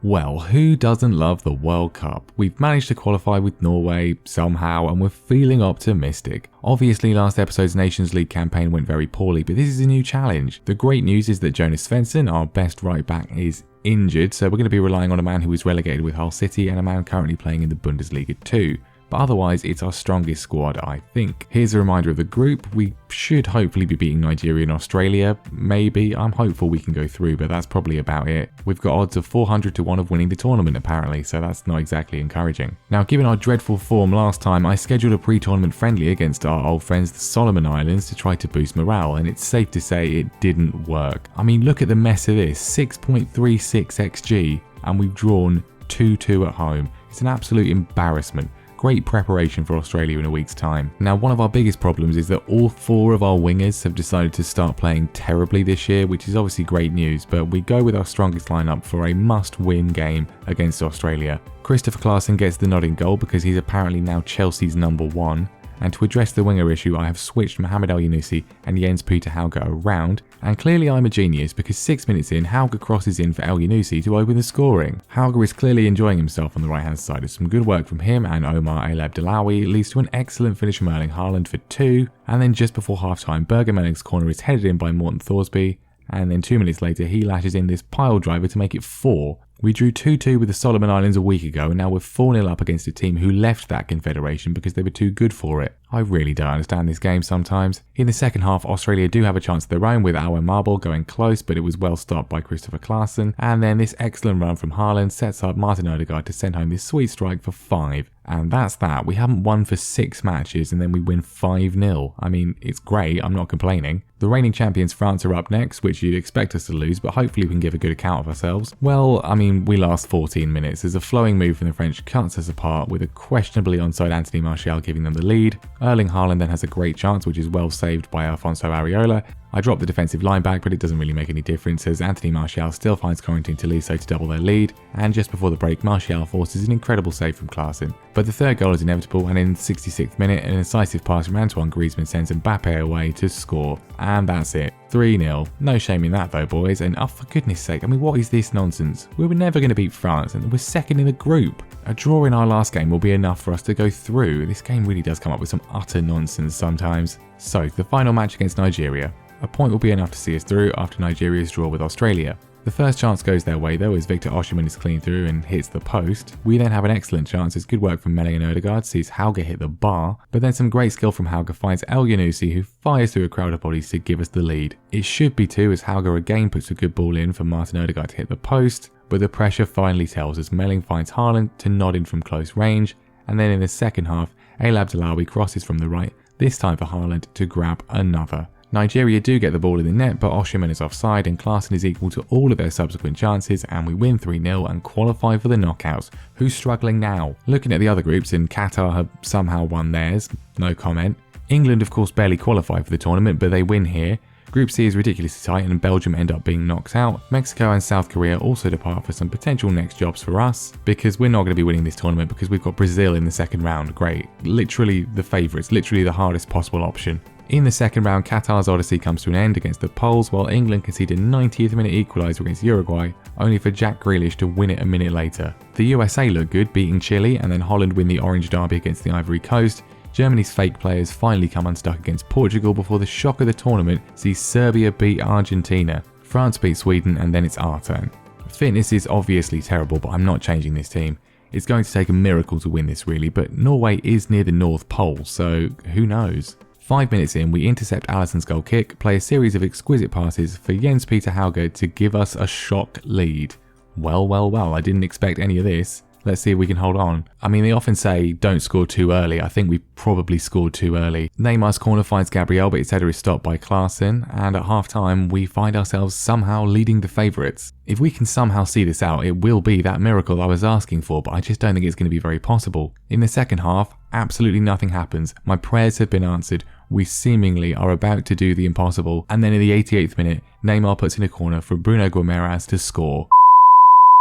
Well, who doesn't love the World Cup? We've managed to qualify with Norway somehow and we're feeling optimistic. Obviously last episode's Nations League campaign went very poorly, but this is a new challenge. The great news is that Jonas Svensson, our best right back, is injured, so we're going to be relying on a man who was relegated with Hull City and a man currently playing in the Bundesliga too. But otherwise, it's our strongest squad, I think. Here's a reminder of the group. We should hopefully be beating Nigeria and Australia. Maybe. I'm hopeful we can go through, but that's probably about it. We've got odds of 400 to 1 of winning the tournament, apparently, so that's not exactly encouraging. Now, given our dreadful form last time, I scheduled a pre-tournament friendly against our old friends, the Solomon Islands, to try to boost morale, and it's safe to say it didn't work. I mean, look at the mess of this. 6.36 XG, and we've drawn 2-2 at home. It's an absolute embarrassment. Great preparation for Australia in a week's time. Now, one of our biggest problems is that all 4 of our wingers have decided to start playing terribly this year, which is obviously great news, but we go with our strongest lineup for a must-win game against Australia. Christopher Klaassen gets the nod in goal because he's apparently now Chelsea's #1. And to address the winger issue, I have switched Mohamed El-Yunusi and Jens Peter Hauge around, and clearly I'm a genius because 6 minutes in, Hauge crosses in for El-Yunusi to open the scoring. Hauge is clearly enjoying himself on the right hand side as some good work from him, and Omar El Abdellaoui leads to an excellent finish from Erling Haaland for 2, and then just before half time, Berger Melling's corner is headed in by Morten Thorsby, and then 2 minutes later he lashes in this pile driver to make it 4. We drew 2-2 with the Solomon Islands a week ago, and now we're 4-0 up against a team who left that confederation because they were too good for it. I really don't understand this game sometimes. In the second half, Australia do have a chance of their own with Awer Marble going close, but it was well stopped by Christopher Klaassen, and then this excellent run from Haaland sets up Martin Odegaard to send home this sweet strike for 5. And that's that. We haven't won for 6 matches and then we win 5-0. I mean, it's great, I'm not complaining. The reigning champions France are up next, which you'd expect us to lose, but hopefully we can give a good account of ourselves. Well, I mean, we last 14 minutes as a flowing move from the French cuts us apart with a questionably onside Anthony Martial giving them the lead. Erling Haaland then has a great chance, which is well saved by Alfonso Areola. I dropped the defensive line back, but it doesn't really make any difference as Anthony Martial still finds Corentin Tolisso to double their lead, and just before the break, Martial forces an incredible save from Klaassen. But the third goal is inevitable, and in the 66th minute, an incisive pass from Antoine Griezmann sends Mbappe away to score, and that's it. 3-0. No shame in that though, boys, and oh, for goodness sake, I mean, what is this nonsense? We were never going to beat France, and we're second in the group. A draw in our last game will be enough for us to go through. This game really does come up with some utter nonsense sometimes. So, the final match against Nigeria. A point will be enough to see us through after Nigeria's draw with Australia. The first chance goes their way though as Victor Osimhen is clean through and hits the post. We then have an excellent chance as good work from Melling and Odegaard sees Hauge hit the bar, but then some great skill from Hauge finds El-Yunusi who fires through a crowd of bodies to give us the lead. It should be 2 as Hauge again puts a good ball in for Martin Odegaard to hit the post, but the pressure finally tells as Melling finds Haaland to nod in from close range, and then in the second half, El Abdellaoui crosses from the right, this time for Haaland to grab another. Nigeria do get the ball in the net, but Osimhen is offside and Klaassen is equal to all of their subsequent chances, and we win 3-0 and qualify for the knockouts. Who's struggling now? Looking at the other groups, and Qatar have somehow won theirs, no comment. England of course barely qualify for the tournament, but they win here. Group C is ridiculously tight and Belgium end up being knocked out. Mexico and South Korea also depart for some potential next jobs for us, because we're not going to be winning this tournament because we've got Brazil in the second round. Great. Literally the favourites, literally the hardest possible option. In the second round, Qatar's odyssey comes to an end against the Poles, while England conceded a 90th minute equaliser against Uruguay, only for Jack Grealish to win it a minute later. The USA look good, beating Chile, and then Holland win the Orange Derby against the Ivory Coast. Germany's fake players finally come unstuck against Portugal before the shock of the tournament sees Serbia beat Argentina. France beat Sweden, and then it's our turn. Fitness is obviously terrible, but I'm not changing this team. It's going to take a miracle to win this really, but Norway is near the North Pole, so who knows? 5 minutes in, we intercept Alisson's goal kick, play a series of exquisite passes for Jens Peter Hauge to give us a shock lead. Well, I didn't expect any of this. Let's see if we can hold on. I mean, they often say don't score too early. I think we probably scored too early. Neymar's corner finds Gabriel, but his header is stopped by Klaassen, and at half time we find ourselves somehow leading the favourites. If we can somehow see this out, it will be that miracle I was asking for, but I just don't think it's going to be very possible. In the second half, absolutely nothing happens. My prayers have been answered. We seemingly are about to do the impossible, and then in the 88th minute, Neymar puts in a corner for Bruno Guimaraes to score.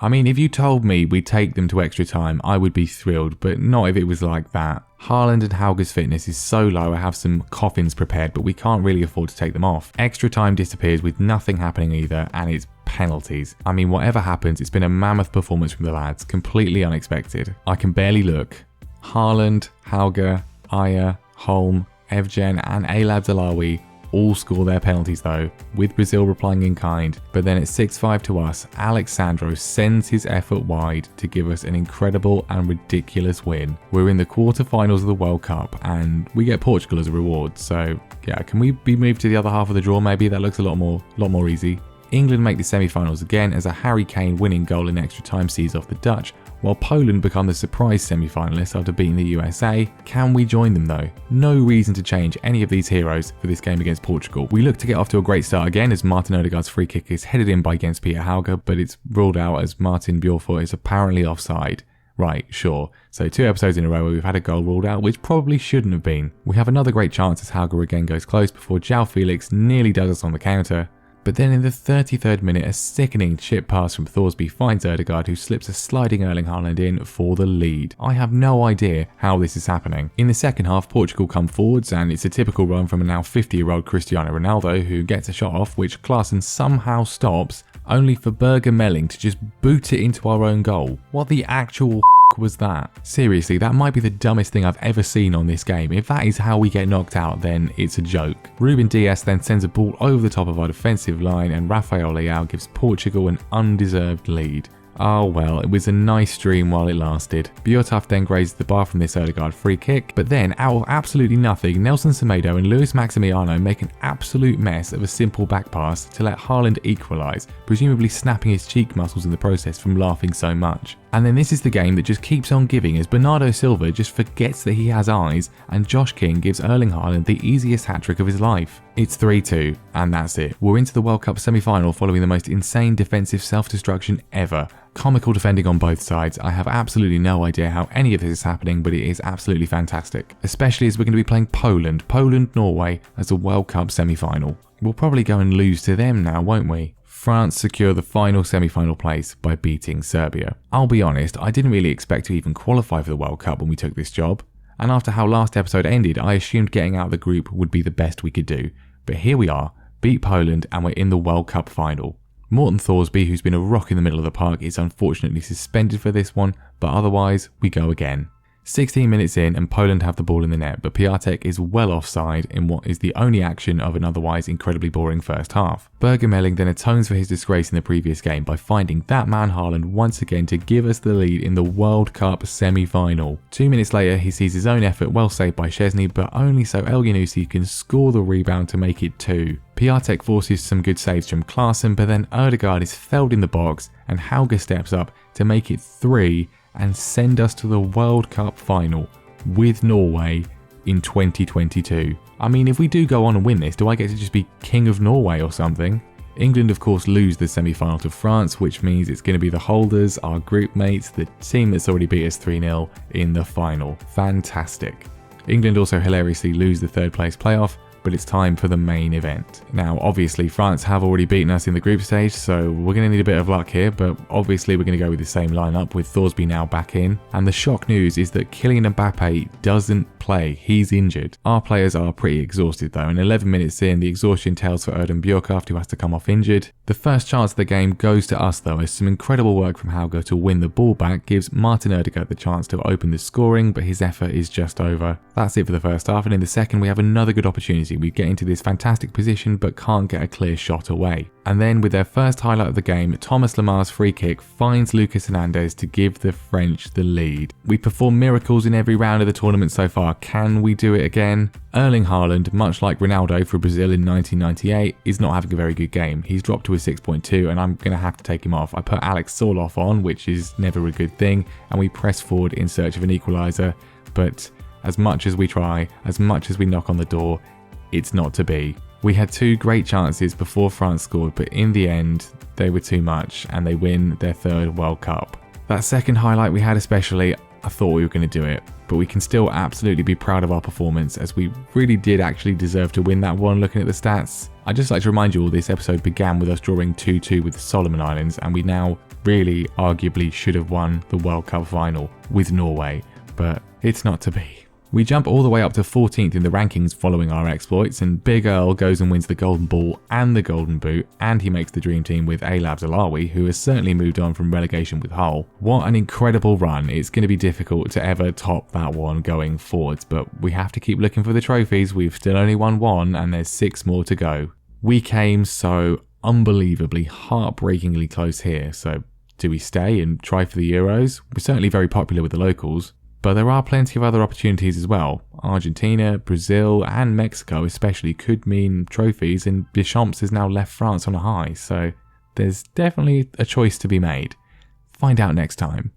I mean, if you told me we'd take them to extra time, I would be thrilled, but not if it was like that. Haaland and Hauge's fitness is so low I have some coffins prepared, but we can't really afford to take them off. Extra time disappears with nothing happening either, and it's penalties. I mean, whatever happens, it's been a mammoth performance from the lads, completely unexpected. I can barely look. Haaland, Hauge, Ajer, Holm, Evgen and Elab Delawi all score their penalties though, with Brazil replying in kind. But then at 6-5 to us, Alexandro sends his effort wide to give us an incredible and ridiculous win. We're in the quarterfinals of the World Cup and we get Portugal as a reward. So yeah, can we be moved to the other half of the draw maybe? That looks a lot more easy. England make the semi-finals again as a Harry Kane winning goal in extra time sees off the Dutch, while Poland become the surprise semi-finalists after beating the USA. Can we join them though? No reason to change any of these heroes for this game against Portugal. We look to get off to a great start again as Martin Odegaard's free kick is headed in by Jens Peter Hauge, but it's ruled out as Martin Bjorfort is apparently offside. Right, sure. So 2 episodes in a row where we've had a goal ruled out, which probably shouldn't have been. We have another great chance as Hauge again goes close before João Felix nearly does us on the counter. But then in the 33rd minute, a sickening chip pass from Thorsby finds Odegaard, who slips a sliding Erling Haaland in for the lead. I have no idea how this is happening. In the second half, Portugal come forwards and it's a typical run from a now 50-year-old Cristiano Ronaldo, who gets a shot off, which Klaassen somehow stops, only for Berger Melling to just boot it into our own goal. What the actual was that? Seriously, that might be the dumbest thing I've ever seen on this game. If that is how we get knocked out, then it's a joke. Ruben Dias then sends a ball over the top of our defensive line and Rafael Leao gives Portugal an undeserved lead. Oh well, it was a nice stream while it lasted. Bjortaf then grazes the bar from this Odegaard free kick, but then out of absolutely nothing, Nelson Semedo and Luis Maximiano make an absolute mess of a simple back pass to let Haaland equalise, presumably snapping his cheek muscles in the process from laughing so much. And then this is the game that just keeps on giving as Bernardo Silva just forgets that he has eyes and Josh King gives Erling Haaland the easiest hat-trick of his life. It's 3-2 and that's it. We're into the World Cup semi-final following the most insane defensive self-destruction ever. Comical defending on both sides. I have absolutely no idea how any of this is happening, but it is absolutely fantastic. Especially as we're going to be playing Poland-Norway as a World Cup semi-final. We'll probably go and lose to them now, won't we? France secure the final semi-final place by beating Serbia. I'll be honest, I didn't really expect to even qualify for the World Cup when we took this job. And after how last episode ended, I assumed getting out of the group would be the best we could do. But here we are, beat Poland and we're in the World Cup final. Morten Thorsby, who's been a rock in the middle of the park, is unfortunately suspended for this one, but otherwise we go again. 16 minutes in and Poland have the ball in the net, but Piatek is well offside in what is the only action of an otherwise incredibly boring first half. Berger Melling then atones for his disgrace in the previous game by finding that man Haaland once again to give us the lead in the World Cup semi-final. 2 minutes later he sees his own effort well saved by Szczesny, but only so El Yunusi can score the rebound to make it 2. Piatek forces some good saves from Klaassen, but then Odegaard is felled in the box and Hauge steps up to make it 3 and send us to the World Cup final with Norway in 2022. I mean, if we do go on and win this, do I get to just be King of Norway or something? England, of course, lose the semi-final to France, which means it's going to be the holders, our group mates, the team that's already beat us 3-0 in the final. Fantastic. England also hilariously lose the third place playoff, but it's time for the main event. Now, obviously, France have already beaten us in the group stage, so we're going to need a bit of luck here, but obviously we're going to go with the same lineup with Thorsby now back in. And the shock news is that Kylian Mbappe doesn't play. He's injured. Our players are pretty exhausted though, and 11 minutes in, the exhaustion tells for Erdem Bjorkhoff, who has to come off injured. The first chance of the game goes to us though, as some incredible work from Hauge to win the ball back gives Martin Odegaard the chance to open the scoring, but his effort is just over. That's it for the first half, and in the second we have another good opportunity. We get into this fantastic position but can't get a clear shot away. And then with their first highlight of the game, Thomas Lemar's free kick finds Lucas Hernandez to give the French the lead. We perform miracles in every round of the tournament so far. Can we do it again? Erling Haaland, much like Ronaldo for Brazil in 1998, is not having a very good game. He's dropped to a 6.2 and I'm going to have to take him off. I put Alex Soloff on, which is never a good thing, and we press forward in search of an equaliser, but as much as we try, as much as we knock on the door, it's not to be. We had 2 great chances before France scored, but in the end, they were too much and they win their 3rd World Cup. That second highlight we had especially, I thought we were going to do it, but we can still absolutely be proud of our performance, as we really did actually deserve to win that one looking at the stats. I'd just like to remind you all this episode began with us drawing 2-2 with the Solomon Islands, and we now really arguably should have won the World Cup final with Norway, but it's not to be. We jump all the way up to 14th in the rankings following our exploits, and Big Earl goes and wins the Golden Ball and the Golden Boot, and he makes the dream team with A-Labs Alawi, who has certainly moved on from relegation with Hull. What an incredible run. It's going to be difficult to ever top that one going forwards, but we have to keep looking for the trophies. We've still only won one, and there's 6 more to go. We came so unbelievably, heartbreakingly close here, so do we stay and try for the Euros? We're certainly very popular with the locals. But there are plenty of other opportunities as well. Argentina, Brazil and Mexico especially could mean trophies, and Deschamps has now left France on a high, so there's definitely a choice to be made. Find out next time.